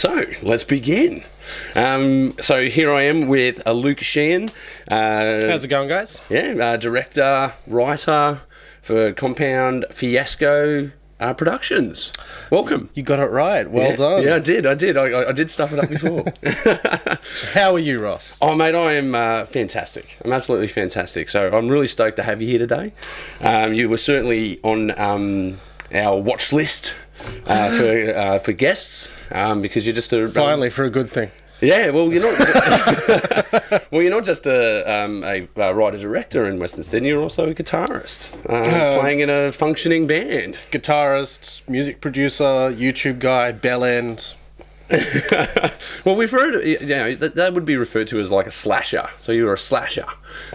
So, let's begin. So here I am with Luke Sheehan. How's it going, guys? Yeah, director, writer for Compound Fiasco Productions. Welcome. You got it right. Well done. Yeah, I did. I did stuff it up before. How are you, Ross? Oh, mate, I am fantastic. I'm absolutely fantastic. So I'm really stoked to have you here today. You were certainly on our watch list for guests because you're just a... Finally, for a good thing. Yeah, well, you're not. Well, you're not just a writer-director in Western Sydney. You're also a guitarist, playing in a functioning band. Guitarist, music producer, YouTube guy, bellend. Well, we've heard, that would be referred to as like a slasher. So you're a slasher,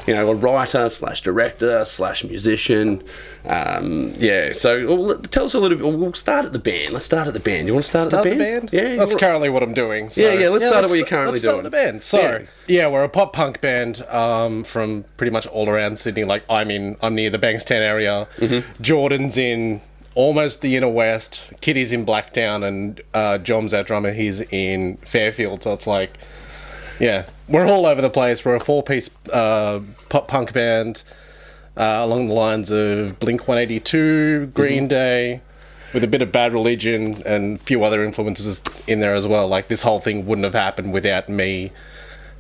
a writer / director / musician. So tell us a little bit. We'll start at the band. Let's start at the band. You want to start at the band? Yeah, that's currently what I'm doing. So. Yeah. Let's start at what you're currently doing. Let's start at the band. So we're a pop punk band from pretty much all around Sydney. Like I'm near the Bankstown area. Mm-hmm. Jordan's in almost the inner west. Kitty's in Blacktown, and Jom's our drummer. He's in Fairfield. So it's like, we're all over the place. We're a 4-piece pop punk band along the lines of Blink-182, Green Day, with a bit of Bad Religion and a few other influences in there as well. Like this whole thing wouldn't have happened without me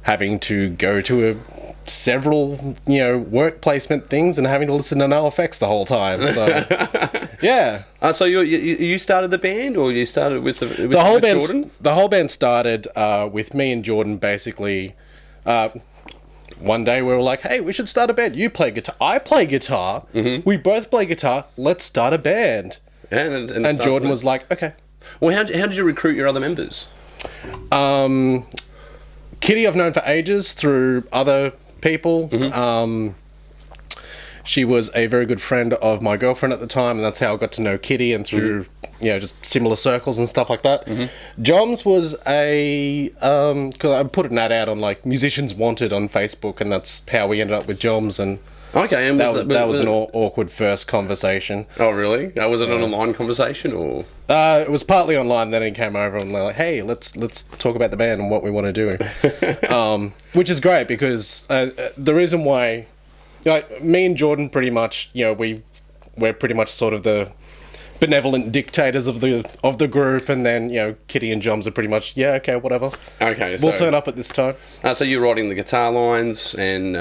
having to go to several work placement things and having to listen to NoFX the whole time. So yeah. So you started the band, or you started with Jordan? The whole band started with me and Jordan. Basically, one day we were like, "Hey, we should start a band. You play guitar, I play guitar. Mm-hmm. We both play guitar. Let's start a band." And Jordan was like, "Okay." Well, how did you recruit your other members? Kitty I've known for ages through other people. Mm-hmm. She was a very good friend of my girlfriend at the time, and that's how I got to know Kitty, and through just similar circles and stuff like that. Mm-hmm. Joms was because I put an ad out on like Musicians Wanted on Facebook, and that's how we ended up with Joms. And okay, and that was an awkward first conversation. Oh, really? Was it an online conversation, or? It was partly online. Then he came over and they're like, "Hey, let's talk about the band and what we want to do," which is great because the reason why, me and Jordan, pretty much, we're pretty much sort of the benevolent dictators of the group, and then Kitty and Joms are pretty much okay, whatever. Okay, we'll turn up at this time. So you're writing the guitar lines, and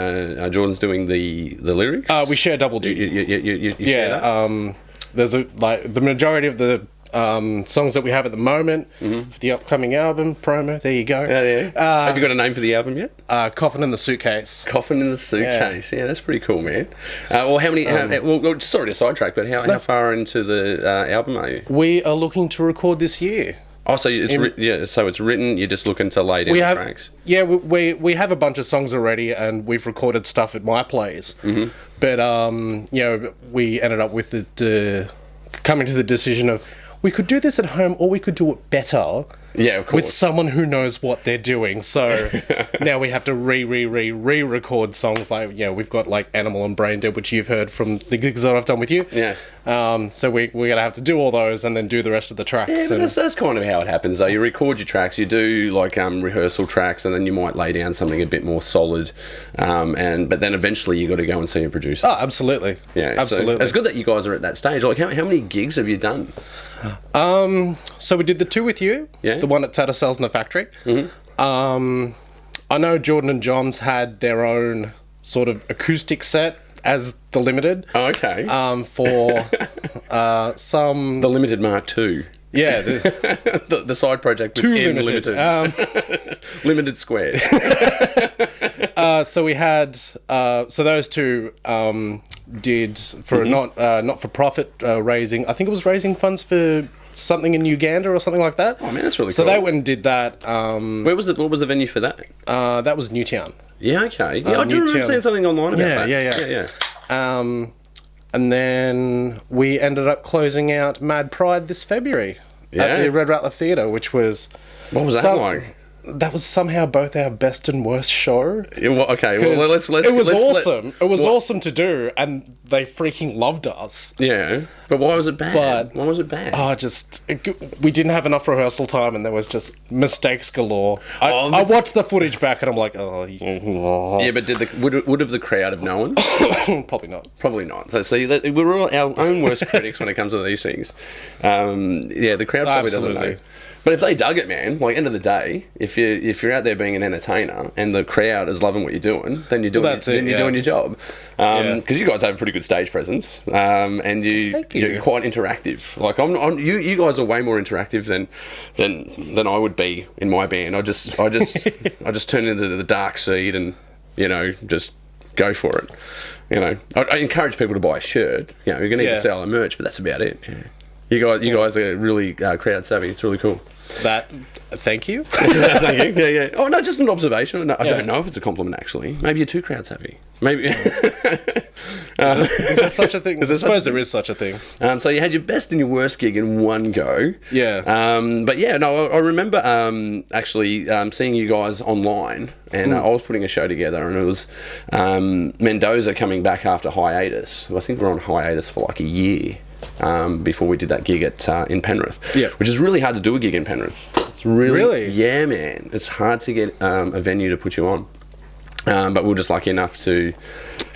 Jordan's doing the lyrics. We share double duty. You share that? There's the majority of the songs that we have at the moment for the upcoming album promo. There you go. Yeah. Have you got a name for the album yet? Coffin in the Suitcase. Coffin in the Suitcase. Yeah, that's pretty cool, man. Well, how many? Sorry to sidetrack, but how far into the album are you? We are looking to record this year. Oh, so it's written. You're just looking to lay down the tracks. Yeah, we have a bunch of songs already, and we've recorded stuff at my place. Mm-hmm. But we ended up with coming to the decision of, we could do this at home, or we could do it better. Yeah, of course. With someone who knows what they're doing. So now we have to re-record songs. Like, we've got like Animal and Brain Dead, which you've heard from the gigs that I've done with you. Yeah. So we're going to have to do all those and then do the rest of the tracks. Yeah, but that's kind of how it happens, though. You record your tracks, you do like rehearsal tracks, and then you might lay down something a bit more solid. But then eventually you got to go and see a producer. Oh, absolutely. Yeah, absolutely. So it's good that you guys are at that stage. Like, how many gigs have you done? So we did the two with you. Yeah. The one at Tattersalls in the Factory. Mm-hmm. I know Jordan and Joms had their own sort of acoustic set as the Limited. Oh, okay. For some... The Limited Mark II. Yeah. The side project within Limited. Limited Squared. So we had... so those two did for a not-for-profit raising... I think it was raising funds for something in Uganda or something like that. Oh, man, that's really cool. So they went and did that. Where was it? What was the venue for that? That was Newtown. Yeah, okay. Yeah, I do remember seeing something online about that. Yeah. And then we ended up closing out Mad Pride this February at the Red Rattler Theatre, which was... What was that like? that was somehow both our best and worst show. Yeah, well, okay, well, let's it was awesome. It was awesome to do, and they freaking loved us. Yeah, but why was it bad? Why was it bad? We didn't have enough rehearsal time, and there was just mistakes galore. I watched the footage back, and I'm like, yeah, but would have the crowd have known? Probably not. Probably not. So see, we're all our own worst critics when it comes to these things. Yeah, the crowd probably doesn't know. But if they dug it, man, like end of the day, if you're out there being an entertainer and the crowd is loving what you're doing, then you're doing doing your job. Because you guys have a pretty good stage presence, and you're quite interactive. Like you guys are way more interactive than I would be in my band. I just turn into the dark seed and just go for it. I encourage people to buy a shirt. You're going to need to sell a merch, but that's about it. Yeah. You guys are really crowd savvy. It's really cool. Thank you. Thank you. Yeah. Oh no, just an observation. I don't know if it's a compliment actually. Maybe you're too crowd savvy. Maybe. Is there such a thing? I suppose there is such a thing. So you had your best and your worst gig in one go. Yeah. But yeah, no, I remember actually seeing you guys online, and I was putting a show together, and it was Mendoza coming back after hiatus. I think we're on hiatus for like a year. Before we did that gig in Penrith, which is really hard to do a gig in Penrith. It's really, yeah, man. It's hard to get a venue to put you on, but we were just lucky enough to.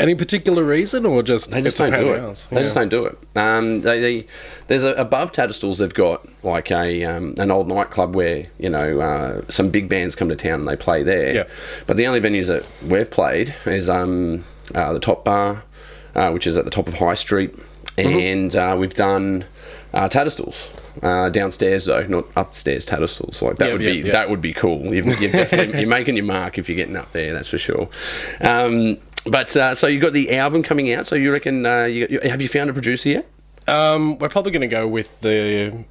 Any particular reason, or just they just don't do it? They just don't do it. There's above Tatterstall's. They've got like an old nightclub where some big bands come to town and they play there. Yeah. But the only venues that we've played is the Top Bar, which is at the top of High Street. And we've done Tatterstall's downstairs though, not upstairs Tatterstall's. Like that would be cool. You're making your mark if you're getting up there. That's for sure. But so you got the album coming out. So you reckon? Have you found a producer yet? We're probably going to go with the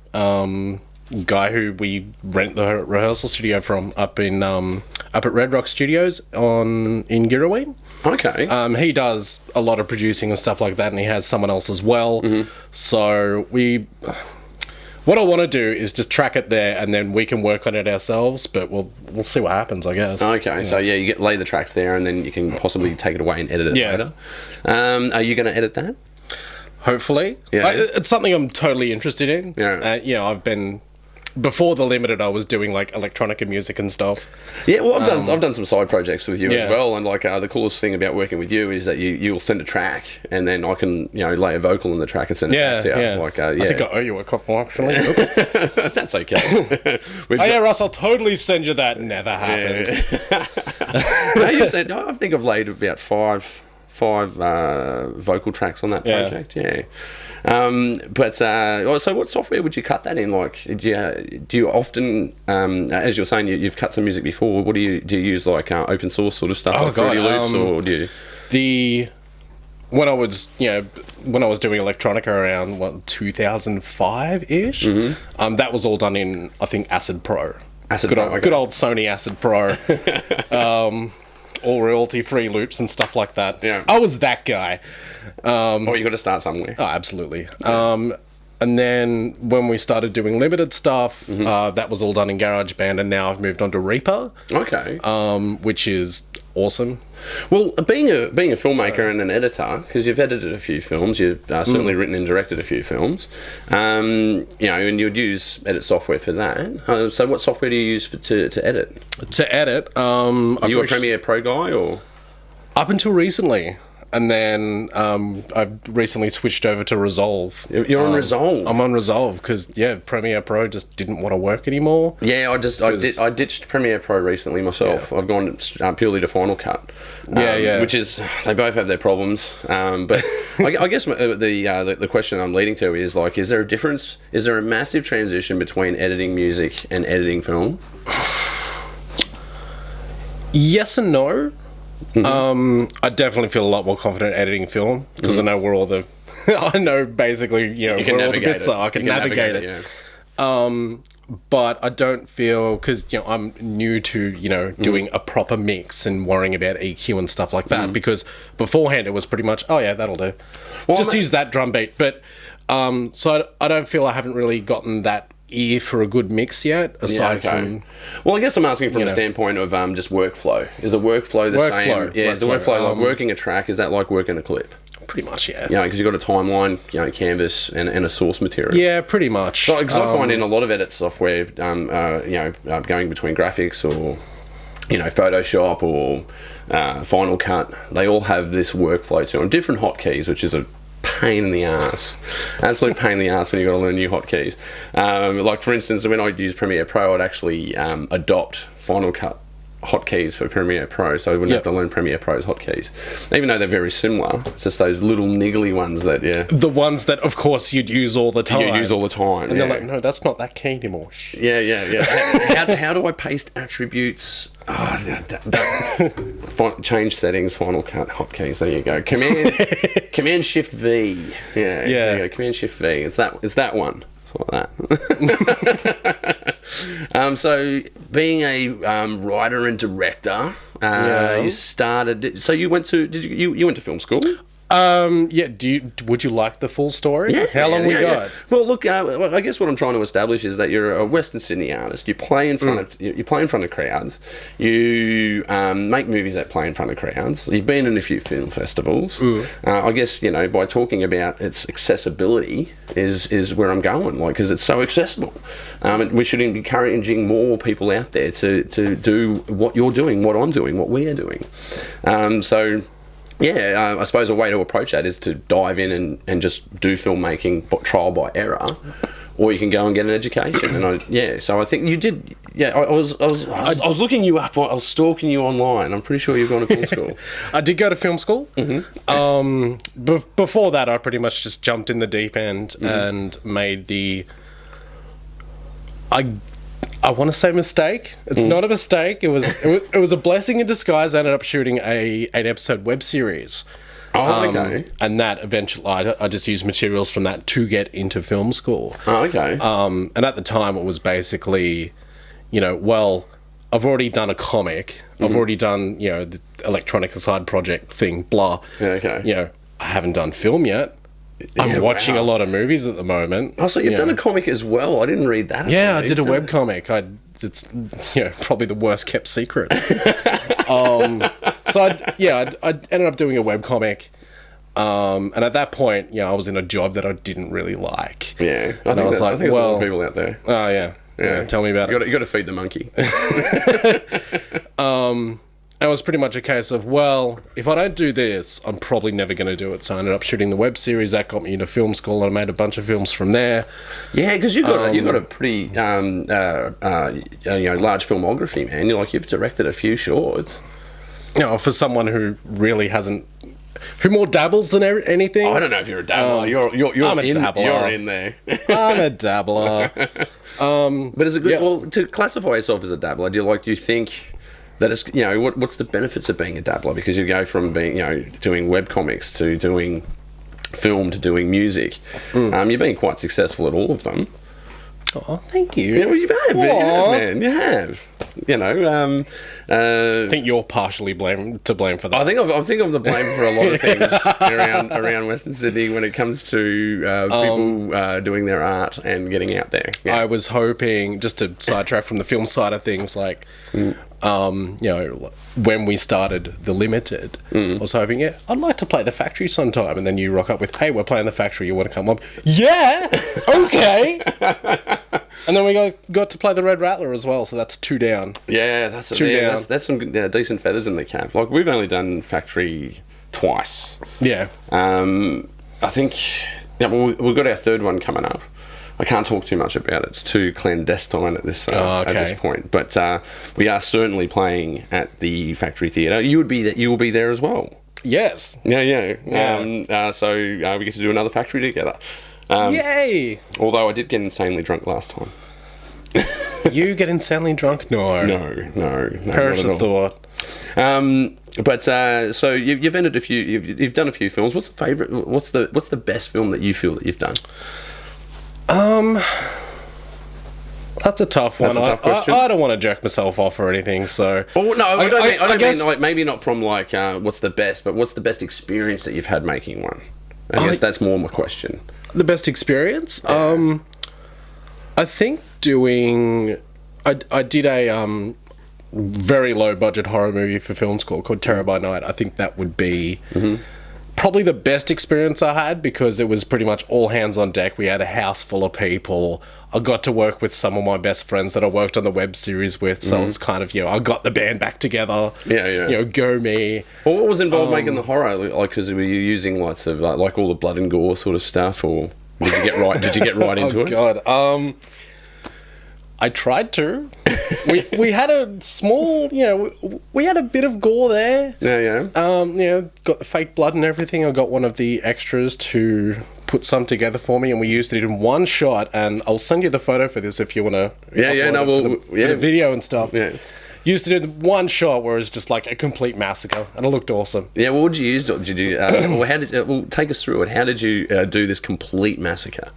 guy who we rent the rehearsal studio from up at Red Rock Studios in Girraween. Okay. He does a lot of producing and stuff like that, and he has someone else as well. Mm-hmm. So what I want to do is just track it there, and then we can work on it ourselves. But we'll see what happens, I guess. Okay. So you lay the tracks there, and then you can possibly take it away and edit it later. Are you going to edit that? Hopefully. Yeah. It's something I'm totally interested in. Yeah. I've been. Before the Limited, I was doing like electronica music and stuff. Yeah, well, I've done some side projects with you as well, and like the coolest thing about working with you is that you'll send a track, and then I can lay a vocal in the track and send it out. Yeah. Like, I think I owe you a couple actually. That's okay. Russ, I'll totally send you that. Never happens. I think I've laid about five vocal tracks on that project. Yeah. So what software would you cut that in? Like, do you often, as you're saying, you've cut some music before? What do you use, like open source sort of stuff, like Fruity Loops, or do you? When I was doing electronica around 2005 ish, that was all done in I think Acid Pro. Good old Sony Acid Pro. All royalty-free loops and stuff like that. Yeah. I was that guy. You got to start somewhere. Oh, absolutely. Yeah. And then when we started doing Limited stuff, that was all done in GarageBand, and now I've moved on to Reaper. Okay. Which is awesome. Well, being a filmmaker and an editor, because you've edited a few films, you've certainly written and directed a few films, and you'd use edit software for that. So what software do you use to edit? To edit, are you a Premiere Pro guy, or? Up until recently. And then I've recently switched over to Resolve. You're on Resolve? I'm on Resolve because, Premiere Pro just didn't want to work anymore. Yeah, I ditched Premiere Pro recently myself. Yeah. I've gone purely to Final Cut. Which is, they both have their problems. But I guess the question I'm leading to is, like, is there a difference? Is there a massive transition between editing music and editing film? Yes and no. I definitely feel a lot more confident editing film because I know where all the I know basically where all the bits are. I can navigate it. But I don't feel, because I'm new to doing a proper mix and worrying about EQ and stuff like that, because beforehand it was pretty much that'll do. Use that drum beat. But so I don't feel I haven't really gotten that ear for a good mix yet, aside from... Well, I guess I'm asking from the know. standpoint of just workflow. Is the workflow the same? Yeah, is the workflow like working a track? Is that like working a clip? Pretty much, yeah. You know, because you've got a timeline, you know, canvas, and a source material. Yeah, pretty much. So, because I find in a lot of edit software, you know, going between graphics or, you know, Photoshop or Final Cut, they all have this workflow too, on different hotkeys, which is a pain in the ass. Absolute pain in the ass when you've got to learn new hotkeys. Like, for instance, when I use Premiere Pro, I'd actually adopt Final Cut hotkeys for Premiere Pro, so I wouldn't have to learn Premiere Pro's hotkeys, even though they're very similar. It's just those little niggly ones that the ones that of course you'd use all the time, and they're like, no, that's not that key anymore. How do I paste attributes? Change settings, Final Cut hotkeys. There you go. Command Shift V. There you go. Command Shift V. It's that one. Like that. So being a writer and director, you started. So you went to you went to film school? Would you like the full story? How long we got? Yeah. Well, look, I guess what I'm trying to establish is that you're a Western Sydney artist. You play in front of crowds. You make movies that play in front of crowds. You've been in a few film festivals. I guess, you know, by talking about its accessibility is where I'm going, like, because it's so accessible. We should be encouraging more people out there to do what you're doing, what I'm doing, what we are doing. I suppose a way to approach that is to dive in and just do filmmaking trial by error, or you can go and get an education. And so I think you did. Yeah, I was looking you up. I was stalking you online. I'm pretty sure you've gone to film school. I did go to film school. Before that, I pretty much just jumped in the deep end and made the. I want to say mistake. It's not a mistake. It was a blessing in disguise. I ended up shooting a 8-episode web series. Oh, okay. And that eventually, I just used materials from that to get into film school. Oh, okay. And at the time, it was basically, you know, well, I've already done a comic. I've already done, you know, the electronica side project thing, blah. Yeah, okay. You know, I haven't done film yet. I'm watching a lot of movies at the moment. Oh, so you've done a comic as well? I didn't read that. Yeah, I did a webcomic. It's probably the worst kept secret. I ended up doing a webcomic. And at that point, I was in a job that I didn't really like. Yeah, I think there's a lot of people out there. Oh, yeah. Tell me about it. You got to feed the monkey. It was pretty much a case of, well, if I don't do this, I'm probably never going to do it. So I ended up shooting the web series. That got me into film school, and I made a bunch of films from there. Yeah, because you got a pretty large filmography, man. You've directed a few shorts. For someone who really hasn't, who more dabbles than anything. I don't know if you're a dabbler. I'm a dabbler. You're in there. I'm a dabbler. But is it good? Well, to classify yourself as a dabbler, do you think that it's, what's the benefits of being a dabbler? Because you go from being, doing webcomics to doing film to doing music. You've been quite successful at all of them. Oh, thank you. Yeah, well, you have, man. You have. I think you're partially to blame for that. I think I'm to blame for a lot of things around Western Sydney when it comes to people doing their art and getting out there. Yeah. I was hoping, just to sidetrack from the film side of things, when we started The Limited, I was hoping, I'd like to play The Factory sometime. And then you rock up with, hey, we're playing The Factory, you want to come up? Yeah! Okay! And then we got to play The Red Rattler as well, so that's 2 down. Yeah, that's some decent feathers in the cap. We've only done Factory twice. Yeah. I think, we've got our third one coming up. I can't talk too much about it. It's too clandestine at this point. But we are certainly playing at the Factory Theatre. You will be there as well. Yes. Yeah. So we get to do another Factory together. Yay! Although I did get insanely drunk last time. You get insanely drunk? No. Perish the thought. So you've entered a few. You've done a few films. What's the favorite? What's the best film that you feel that you've done? That's a tough one. That's a tough question. I don't want to jerk myself off or anything, so... Oh, no, I don't mean maybe not from, what's the best, but what's the best experience that you've had making one? I guess that's more my question. The best experience? Yeah. I think I did a very low budget horror movie for film school called Terror by Night. I think that would be probably the best experience I had, because it was pretty much all hands on deck. We had a house full of people. I got to work with some of my best friends that I worked on the web series with, so it was kind of, I got the band back together. Yeah. Go me. Well, what was involved making the horror? Like, because were you using lots of like all the blood and gore sort of stuff, or did you get right? Did you get right into it? Oh God. I tried to. We had a small, we had a bit of gore there. Yeah. Got the fake blood and everything. I got one of the extras to put some together for me, and we used it in one shot. And I'll send you the photo for this if you want to. For the video and stuff. Yeah. Used it in one shot where it was just like a complete massacre, and it looked awesome. Yeah. What would you use? Did you? Take us through it. How did you do this complete massacre?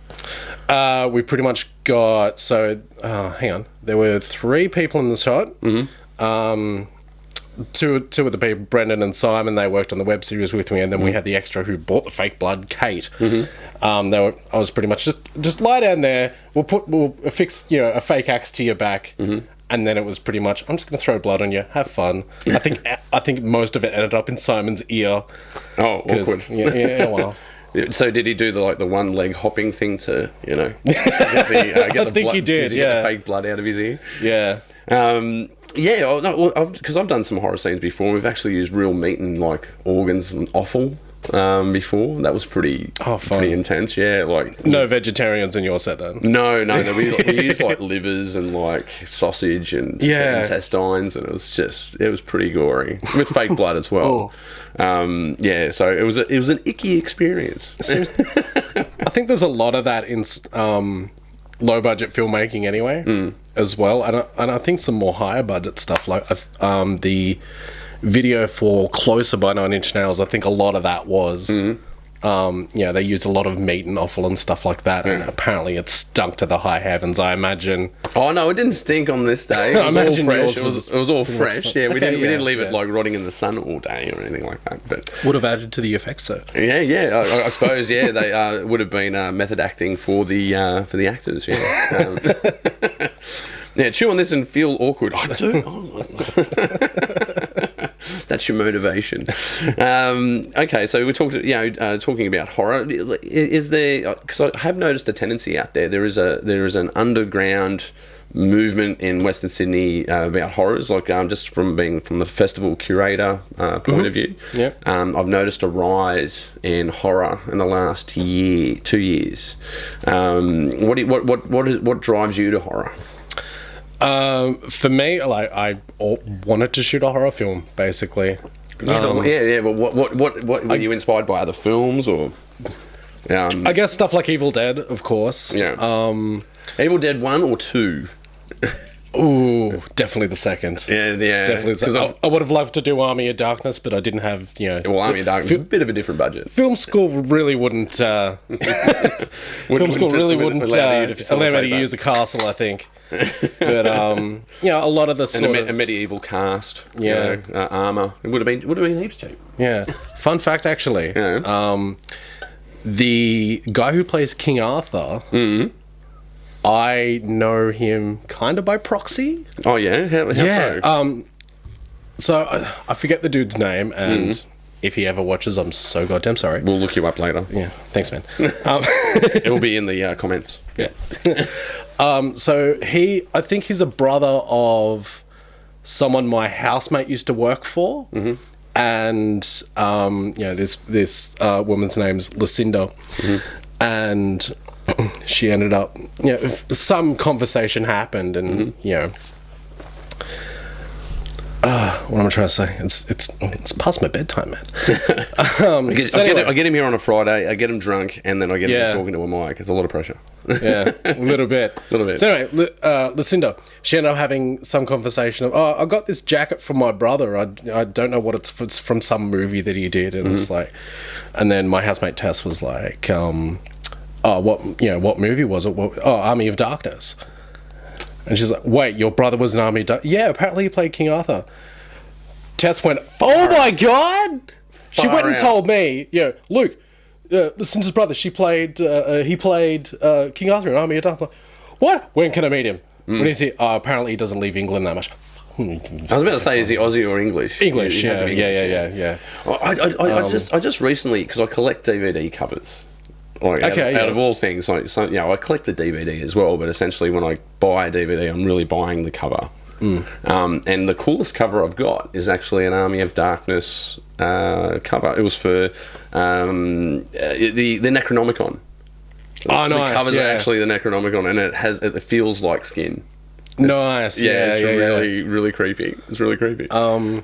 We pretty much got... So, hang on. There were 3 people in the shot. Two of the people, Brendan and Simon, they worked on the web series with me, and then we had the extra who bought the fake blood, Kate. I was pretty much just lie down there. We'll affix a fake axe to your back, and then it was pretty much, I'm just going to throw blood on you. Have fun. I think most of it ended up in Simon's ear. Oh, awkward. Yeah. Well. So did he do the one leg hopping thing to get the think he did. Get the fake blood out of his ear? Yeah. Because I've done some horror scenes before. We've actually used real meat and like organs and offal before. That was pretty intense. Yeah, like no vegetarians in your set then. No. We used like livers and like sausage and intestines, and it was pretty gory with fake blood as well. So it was an icky experience. I think there's a lot of that in low budget filmmaking anyway, as well, and I think some more higher budget stuff like the video for Closer by 9 Inch Nails. I think a lot of that was they used a lot of meat and offal and stuff like that, and apparently it stunk to the high heavens, I imagine. Oh no, it didn't stink on this day. It was all fresh. It was all fresh. Yeah, we didn't leave it like rotting in the sun all day or anything like that. But would have added to the effects, though. Yeah. I suppose they would have been method acting for the actors. Yeah. Chew on this and feel awkward. I do. That's your motivation. Okay, so we talked, talking about horror. Is there? Because I have noticed a tendency out there. There is an underground movement in Western Sydney about horrors. Like just from the festival curator point of view. Yeah. I've noticed a rise in horror in the last 2 years. What drives you to horror? For me, like I wanted to shoot a horror film, basically. But what were you inspired by? Other films or? I guess stuff like Evil Dead, of course. Yeah. Evil Dead 1 or 2? Ooh, definitely the second. Yeah. Definitely. Because I would have loved to do Army of Darkness, but I didn't have, Well, Army of Darkness is a bit of a different budget. Film school really wouldn't. Film school really wouldn't allow me to use a castle, I think. But a lot of the sort of a medieval cast. Yeah. Armor. It would have been heaps cheap. Yeah. Fun fact, actually. Yeah. The guy who plays King Arthur. Mm-hmm. I know him kind of by proxy. Oh yeah, how so? So I forget the dude's name, and if he ever watches, I'm so goddamn sorry. We'll look you up later. Yeah, thanks, man. It will be in the comments. Yeah. So I think he's a brother of someone my housemate used to work for, and this woman's name's Lucinda, and she ended up, some conversation happened, and what am I trying to say? It's past my bedtime, man. I get him here on a Friday. I get him drunk, and then I get him talking to a mic. It's a lot of pressure. Yeah, a little bit. So anyway, Lucinda, she ended up having some conversation of, I got this jacket from my brother. I don't know what it's from some movie that he did, and it's like, and then my housemate Tess was like, what movie was it? Army of Darkness. And she's like, wait, your brother was in Army of Darkness? Yeah, apparently he played King Arthur. Tess went, oh my God! She went and told me, Luke, Lucinda's brother, he played King Arthur in Army of Darkness. What? When can I meet him? When is he? Oh, apparently he doesn't leave England that much. I was about to say, is he Aussie or English? English, You have to yeah, be yeah. I just recently, because I collect DVD covers. Like, out of all things, like, so, I collect the DVD as well, but essentially when I buy a DVD, I'm really buying the cover. And the coolest cover I've got is actually an Army of Darkness cover. It was for the Necronomicon. Oh, nice. The covers are actually the Necronomicon, and it feels like skin. Nice. It's really, really creepy. It's really creepy. I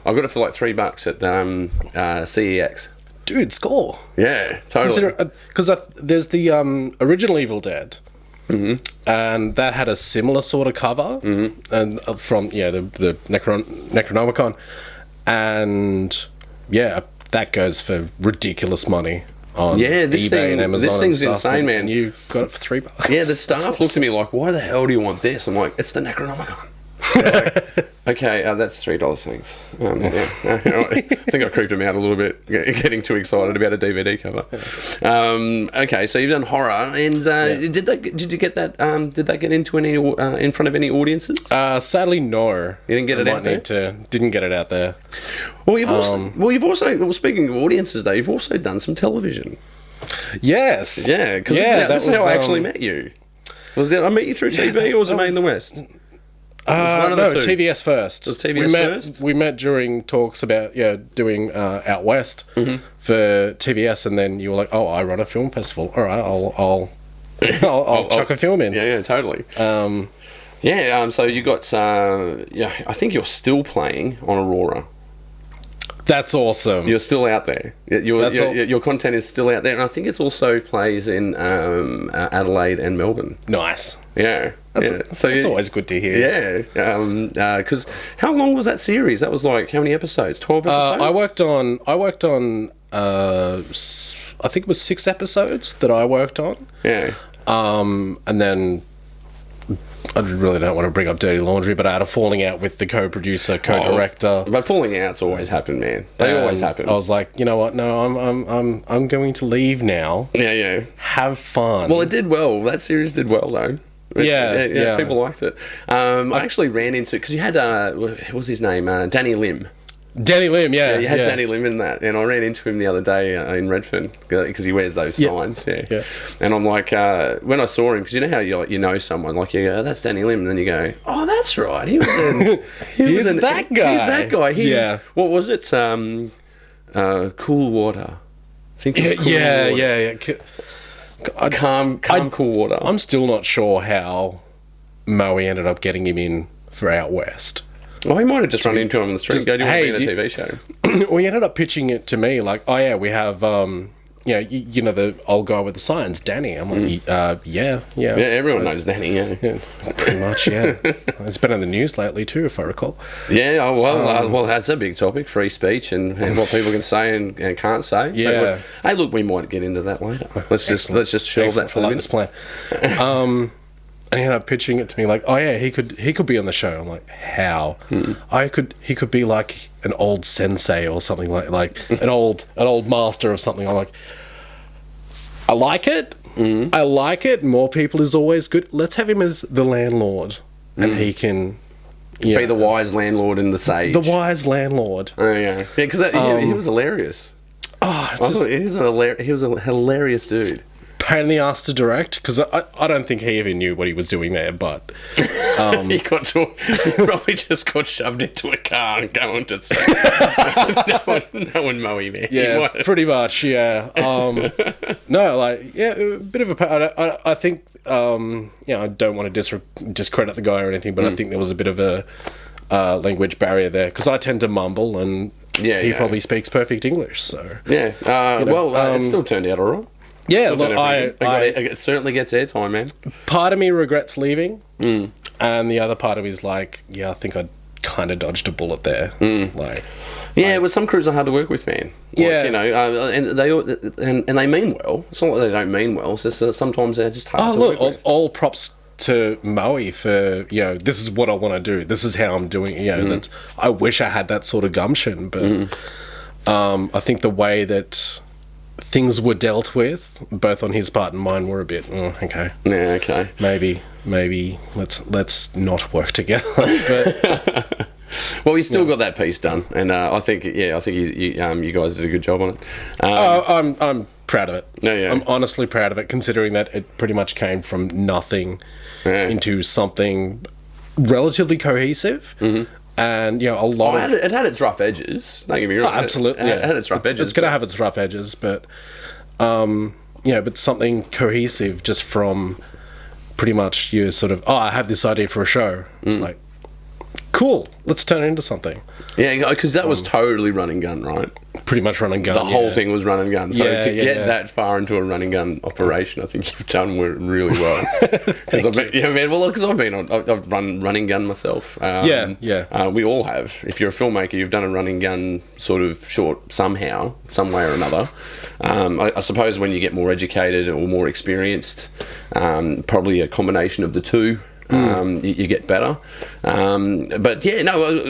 got it for like $3 at CEX. Dude, score. Yeah, totally. Because there's the original Evil Dead, and that had a similar sort of cover, and from the Necronomicon, and that goes for ridiculous money on eBay and Amazon. This thing's and stuff, insane, man. And you got it for $3. Yeah, the staff looked at me like, "Why the hell do you want this?" I'm like, "It's the Necronomicon." Like, okay, that's $3, thanks. I think I creeped him out a little bit, getting too excited about a DVD cover. Okay, so you've done horror, and did you get that? Did that get into any in front of any audiences? Sadly, no. You didn't get it out there. Didn't get it out there. Well, you've also speaking of audiences, though, you've also done some television. Yes. Yeah, because this is how I actually met you. Did I meet you through TV, or was it Made in the West? No, TVS first. Was TVS first? We met during talks about doing Out West for TVS, and then you were like, "Oh, I run a film festival. All right, I'll chuck a film in." Yeah, totally. So you got I think you're still playing on Aurora. That's awesome. You're still out there. Your content is still out there, and I think it also plays in Adelaide and Melbourne. Nice. Yeah. That's always good to hear. Yeah. Because how long was that series? That was like, how many episodes? 12 episodes? I worked on I think it was 6 episodes that I worked on. Yeah. And then I really don't want to bring up dirty laundry, but I had a falling out with the co-producer, co-director. But falling outs always happen, man. They always happen. I was like, you know what? No, I'm going to leave now. Yeah. Have fun. Well, it did well. That series did well, though. Yeah. People liked it. I actually ran into, because you had what was his name? Danny Lim. Danny Lim, yeah. You had Danny Lim in that, and I ran into him the other day in Redfern because he wears those signs. Yeah. And I'm like, when I saw him, because you know how you know someone, like you go, "Oh, that's Danny Lim," and then you go, "Oh, that's right. He was that guy. He's that guy." What was it? Cool Water. Think of Cool Water. Cool Water. I'm still not sure how Moe ended up getting him in for Out West. Well, he might have just run into him on the street and go, "Do you want to be in a TV show?" Well, he ended up pitching it to me like, "Oh yeah, we have the old guy with the signs, Danny." I'm like, yeah. Yeah, everyone knows Danny. Yeah, pretty much. Yeah, it's been in the news lately too, if I recall. Yeah, well, that's a big topic: free speech and what people can say and can't say. Yeah. Hey, look, we might get into that later. Let's just shelve that for the minute. This plan. And he ended up pitching it to me like, "Oh yeah, he could be on the show." I'm like, "How?" He could be like an old sensei or something like an old master of something. I'm like, I like it. I like it. More people is always good. Let's have him as the landlord, and he can be the wise landlord and the sage. The wise landlord. Oh yeah, because he was hilarious. He was a hilarious dude. Pain in the ass to direct, because I don't think he even knew what he was doing there, but he probably just got shoved into a car and going to say no one mow him. Yeah, pretty much. Yeah. No, like a bit of a. I think I don't want to discredit the guy or anything, but I think there was a bit of a language barrier there, because I tend to mumble, and he probably speaks perfect English. So it still turned out all right. Yeah, look, it certainly gets airtime, man. Part of me regrets leaving, and the other part of me is like, I think I kind of dodged a bullet there. But some crews are hard to work with, man. And they mean well. It's not like they don't mean well. It's just sometimes they're just hard to work with. All props to Moe for this is what I want to do. This is how I'm doing. That's. I wish I had that sort of gumption, but I think the way that things were dealt with, both on his part and mine, were a bit okay. Yeah, okay. Maybe maybe let's not work together. But well, you still got that piece done, and I think you guys did a good job on it. I'm proud of it. Yeah. I'm honestly proud of it, considering that it pretty much came from nothing into something relatively cohesive. And a lot of it had its rough edges. Don't get me wrong. Absolutely, it had its rough edges. It's going to have its rough edges, but but something cohesive just from pretty much you sort of I have this idea for a show. It's like, cool, let's turn it into something. Yeah, because that was totally run and gun, right? Pretty much run and gun. The whole thing was run and gun. So to get that far into a run and gun operation, I think you've done really well. Because I've run running gun myself. We all have. If you're a filmmaker, you've done a running gun sort of short somehow, some way or another. I suppose when you get more educated or more experienced, probably a combination of the two. You get better, but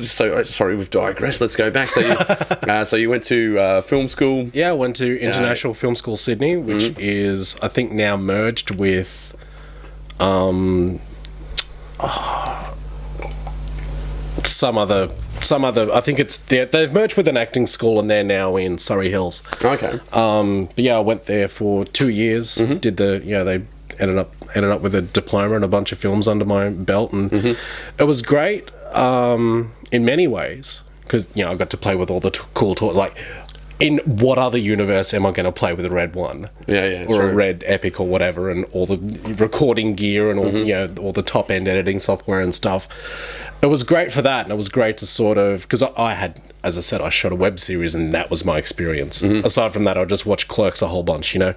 sorry, we've digressed. Let's go back. So you went to film school. I went to International Film School Sydney, which is I think now merged with some other. I think they've merged with an acting school, and they're now in Surrey Hills. Okay. But I went there for 2 years. Did they ended up with a diploma and a bunch of films under my belt, and it was great in many ways, because I got to play with all the cool toys. Like, in what other universe am I going to play with a Red One? Or a Red Epic or whatever, and all the recording gear and all all the top end editing software and stuff. It was great for that, and it was great to sort of, because I had, as I said, I shot a web series, and that was my experience. Aside from that, I just watched Clerks a whole bunch, so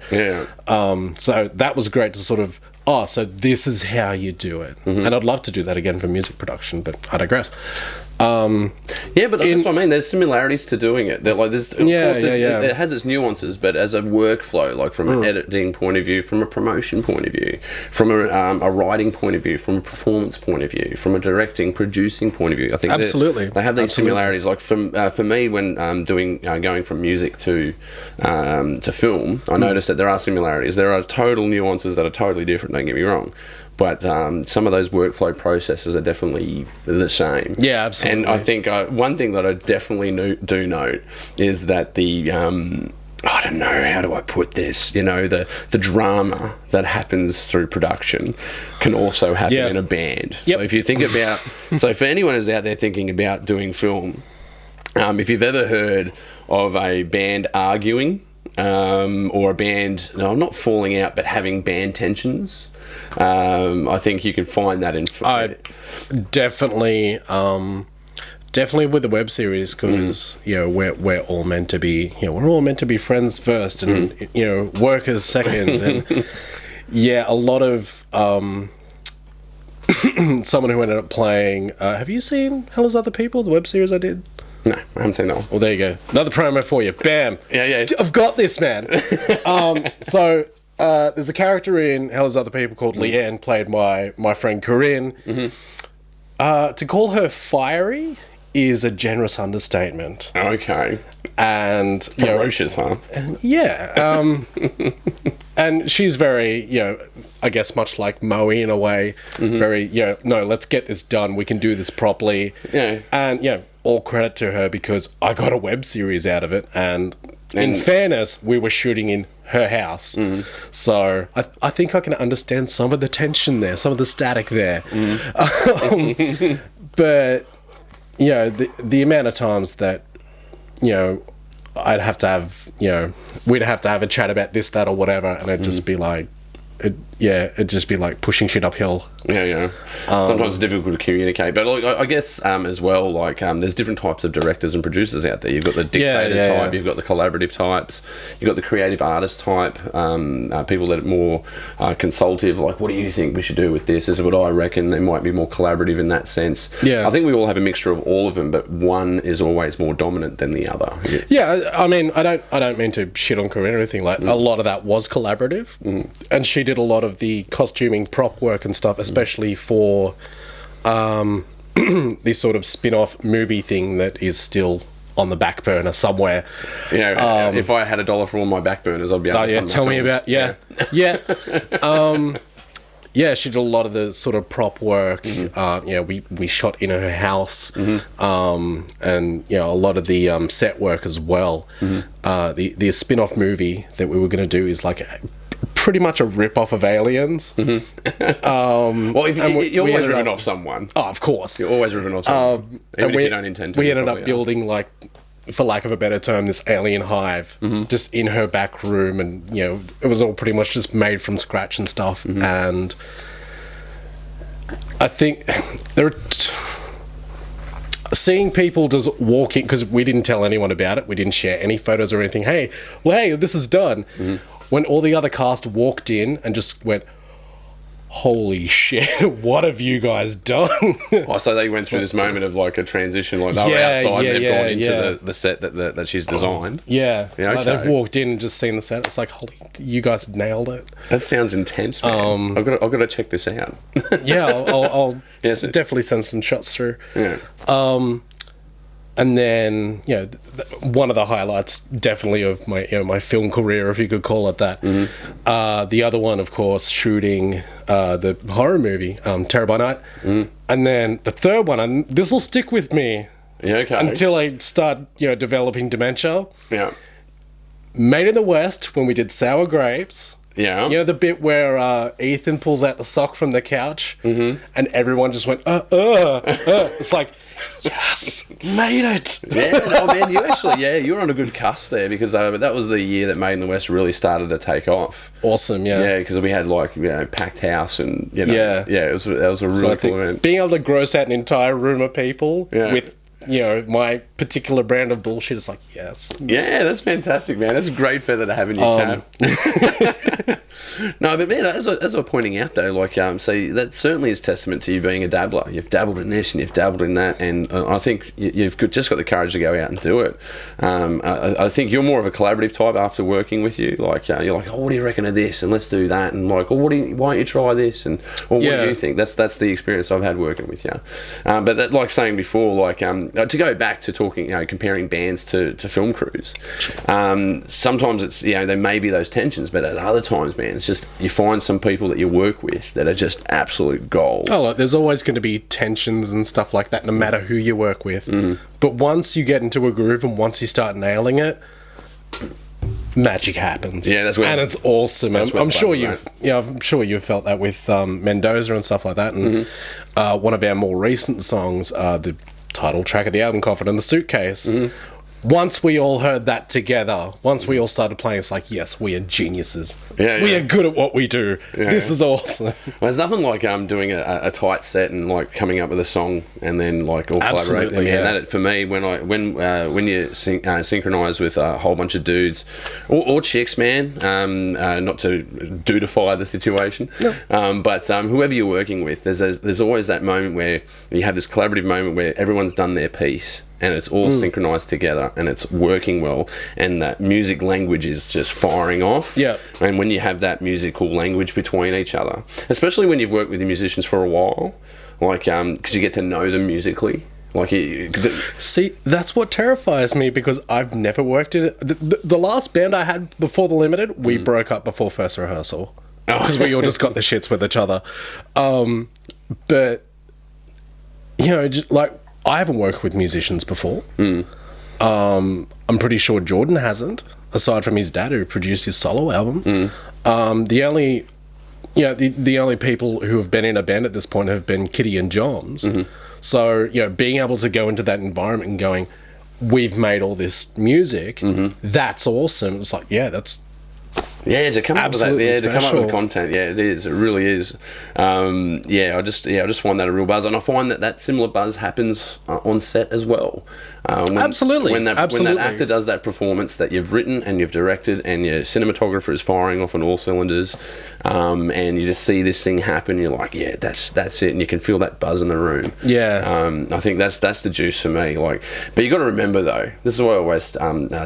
that was great to sort of, so this is how you do it. And I'd love to do that again for music production, but I digress. But that's what I mean. There's similarities to doing it. It has its nuances, but as a workflow, like from an editing point of view, from a promotion point of view, from a writing point of view, from a performance point of view, from a directing, producing point of view, I think absolutely they have these similarities. Like for me, when going from music to film, I noticed that there are similarities. There are total nuances that are totally different. Don't get me wrong. But some of those workflow processes are definitely the same. Yeah, absolutely. And I think one thing that I definitely do note is that the I don't know, how do I put this? The drama that happens through production can also happen in a band. So if you think about, so for anyone who's out there thinking about doing film, if you've ever heard of a band arguing, or a band, not falling out, but having band tensions. I think you can find that in. Definitely with the web series, because we're all meant to be, we're all meant to be friends first, and workers second, and a lot of someone who ended up playing. Have you seen Hell Is Other People, the web series I did? No, I haven't seen that one. Well, there you go. Another promo for you. Bam. Yeah. I've got this, man. So there's a character in Hell Is Other People called Leanne, played by my friend Corinne. To call her fiery is a generous understatement. Okay. And ferocious, huh? Yeah. And she's very, I guess much like Moe in a way, very, no, let's get this done. We can do this properly. Yeah. And, all credit to her, because I got a web series out of it. And in fairness, we were shooting in her house. So I think I can understand some of the tension there, some of the static there. But, the amount of times that, I'd have to have, we'd have to have a chat about this, that, or whatever, and it'd just be like, it'd just be like pushing shit uphill. Sometimes it's difficult to communicate, but I guess as well, there's different types of directors and producers out there. You've got the dictator type, you've got the collaborative types, you've got the creative artist type, people that are more consultative, like, what do you think we should do with this? This is what I reckon. They might be more collaborative in that sense. I think we all have a mixture of all of them, but one is always more dominant than the other. I mean, I don't mean to shit on Corinne or anything. Like, a lot of that was collaborative, and she did a lot of the costuming, prop work and stuff, especially for this sort of spin-off movie thing that is still on the back burner somewhere. If I had $1 for all my back burners, I'd be able to fund tell my me films. about Yeah, she did a lot of the sort of prop work. We shot in her house, and a lot of the set work as well. The spin-off movie that we were going to do is like pretty much a rip-off of Aliens. Well, you're always ripping off someone. Oh, of course. You're always ripping off someone, even if you don't intend to. We ended up building, like, for lack of a better term, this alien hive just in her back room, and it was all pretty much just made from scratch and stuff. And I think there are seeing people just walking, because we didn't tell anyone about it, we didn't share any photos or anything. Hey, this is done. When all the other cast walked in and just went, holy shit, what have you guys done? So they went through this moment of like a transition, like they were outside and they've gone into the set that she's designed. Like they've walked in and just seen the set. It's like, holy, you guys nailed it. That sounds intense, man. I've got to check this out. I'll definitely send some shots through. And then, one of the highlights, definitely, of my my film career, if you could call it that. The other one, of course, shooting the horror movie, Terror by Night. And then the third one, and this will stick with me until I start, developing dementia. Made in the West, when we did Sour Grapes. The bit where Ethan pulls out the sock from the couch, and everyone just went, It's like, yes, made it. Man, you actually, you're on a good cusp there, because that was the year that Made in the West really started to take off. Awesome, because we had like packed house, and that was a really cool event. Being able to gross out an entire room of people with my particular brand of bullshit is like, yes. Yeah, that's fantastic, man. That's a great feather to have in your cap. No, but man, as I was pointing out though, like, so that certainly is testament to you being a dabbler. You've dabbled in this and you've dabbled in that, and I think you've just got the courage to go out and do it. I think you're more of a collaborative type after working with you. Like, you're like, what do you reckon of this? And let's do that. And like, why don't you try this? And what do you think? That's the experience I've had working with you. But that, like saying before, like, to go back to talking, comparing bands to film crews. Sometimes it's, there may be those tensions, but at other times, man, it's just you find some people that you work with that are just absolute gold. Oh, look, there's always going to be tensions and stuff like that, no matter who you work with. But once you get into a groove and once you start nailing it, magic happens. Yeah, that's where, and it's awesome. I'm sure you've felt that with Mendoza and stuff like that. And one of our more recent songs, the title track of the album, Coffin in the Suitcase. Once we all heard that together, once we all started playing, it's like, yes, we are geniuses. We are good at what we do. This is awesome. Well, there's nothing like doing a tight set and like coming up with a song and then like all collaborate. That, for me, when you synchronize with a whole bunch of dudes or chicks, man, not to dudify the situation, but whoever you're working with, there's always that moment where you have this collaborative moment where everyone's done their piece. And it's all synchronized together, and it's working well, and that music language is just firing off. And when you have that musical language between each other, especially when you've worked with the musicians for a while, like, because you get to know them musically. Like, see, that's what terrifies me, because I've never worked in it. The last band I had before The Limited, we broke up before first rehearsal because we all just got the shits with each other. But just like, I haven't worked with musicians before. I'm pretty sure Jordan hasn't, aside from his dad who produced his solo album. The only people who have been in a band at this point have been Kitty and Joms. So being able to go into that environment and going, we've made all this music, that's awesome. It's like, that's. To come up with that, to come up with content, it is. It really is. I just find that a real buzz, and I find that similar buzz happens on set as well. Absolutely. When that actor does that performance that you've written and you've directed, and your cinematographer is firing off on all cylinders, and you just see this thing happen, you're like, that's it, and you can feel that buzz in the room. I think that's the juice for me. Like, but you got to remember though, this is what I always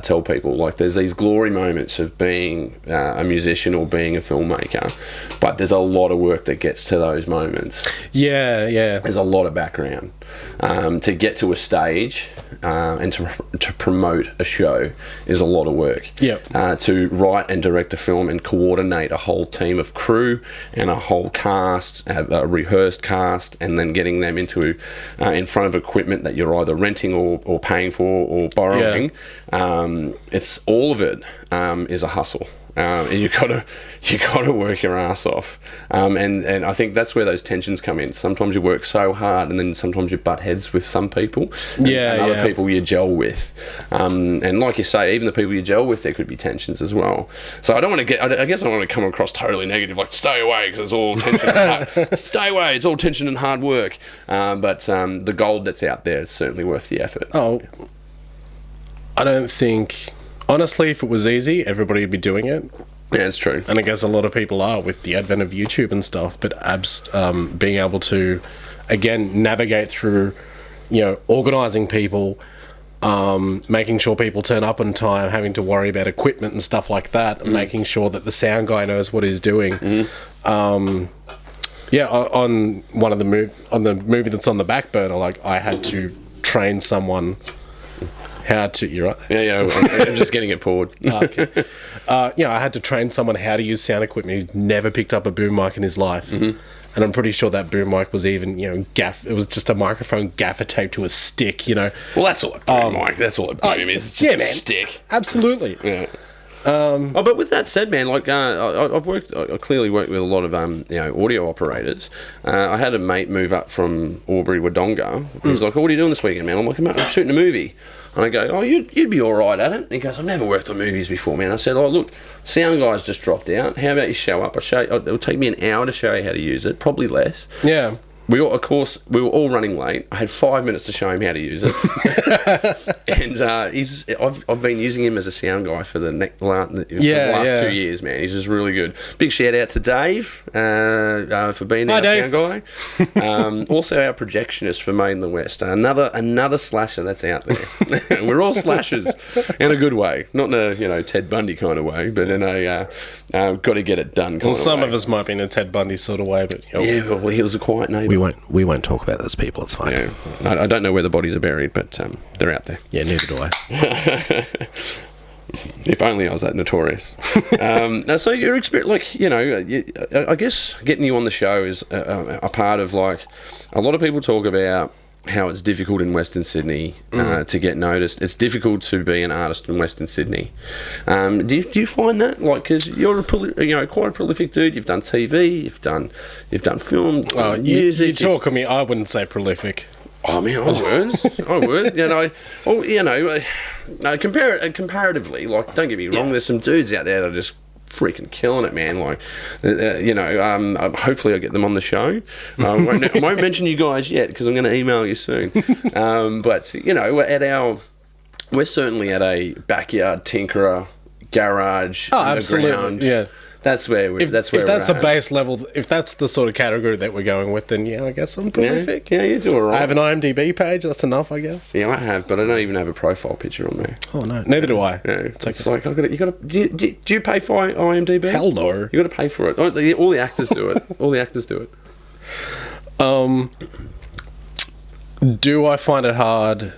tell people. Like, there's these glory moments of being a musician or being a filmmaker, but there's a lot of work that gets to those moments. Yeah. There's a lot of background to get to a stage and to promote a show is a lot of work. Yep. To write and direct a film and coordinate a whole team of crew and a whole cast, a rehearsed cast, and then getting them into in front of equipment that you're either renting or paying for or borrowing. It's all of it is a hustle. And you gotta work your ass off, and I think that's where those tensions come in. Sometimes you work so hard, and then sometimes you butt heads with some people, and other people you gel with, and like you say, even the people you gel with, there could be tensions as well. So I don't want to I guess I don't want to come across totally negative, like stay away because it's all tension. Stay away, it's all tension and hard work. But the gold that's out there is certainly worth the effort. Oh, I don't think. Honestly, if it was easy, everybody would be doing it. Yeah, it's true. And I guess a lot of people are with the advent of YouTube and stuff, but being able to, again, navigate through, organising people, making sure people turn up on time, having to worry about equipment and stuff like that, and making sure that the sound guy knows what he's doing. On one of the movie that's on the back burner, like I had to train someone how to... You're right. Yeah, I'm just getting it poured. Okay. I had to train someone how to use sound equipment who's never picked up a boom mic in his life. Mm-hmm. And I'm pretty sure that boom mic was even, it was just a microphone gaffer taped to a stick, Well, that's all a boom mic. That's all a boom is. It's just a stick. Absolutely. Yeah. But with that said, man, like I clearly worked with a lot of audio operators. I had a mate move up from Albury Wodonga. He was like, "Oh, what are you doing this weekend, man?" I'm like, "I'm shooting a movie." And I go, "Oh, you'd be all right at it." And he goes, "I've never worked on movies before, man." I said, "Oh, look, sound guy's just dropped out. How about you show up? It'll take me an hour to show you how to use it, probably less." Yeah. We were all running late. I had 5 minutes to show him how to use it, and I've been using him as a sound guy for the last 2 years, man. He's just really good. Big shout out to Dave for being our sound guy. Also our projectionist for Made in the West. Another slasher that's out there. We're all slashers in a good way, not in a Ted Bundy kind of way, but in a got to get it done kind of way. Some of us might be in a Ted Bundy sort of way, but well, he was a quiet neighbour. We won't talk about those people. It's fine. Yeah, I don't know where the bodies are buried, but they're out there. Yeah, neither do I. If only I was that notorious. So your experience, I guess getting you on the show is a part of like a lot of people talk about how it's difficult in Western Sydney to get noticed. It's difficult to be an artist in Western Sydney. Do you find that, like, because you're quite a prolific dude. You've done TV, you've done film, music. You talk of me. I wouldn't say prolific. Oh man, I would. Comparatively, like, don't get me wrong. There's some dudes out there that are just freaking killing it, man. Like, hopefully I'll get them on the show. I won't mention you guys yet because I'm going to email you soon. But we're certainly at a backyard tinkerer garage. Oh, absolutely. Yeah. That's where we're. If that's the base level, if that's the sort of category that we're going with, then I guess I'm prolific. Yeah, you do all right. I have an IMDb page. That's enough, I guess. Yeah, I have, but I don't even have a profile picture on there. Oh no, neither do I. Yeah, it's like you got to. Do you pay for IMDb? Hell no. You got to pay for it. All the actors do it. All the actors do it. Do I find it hard?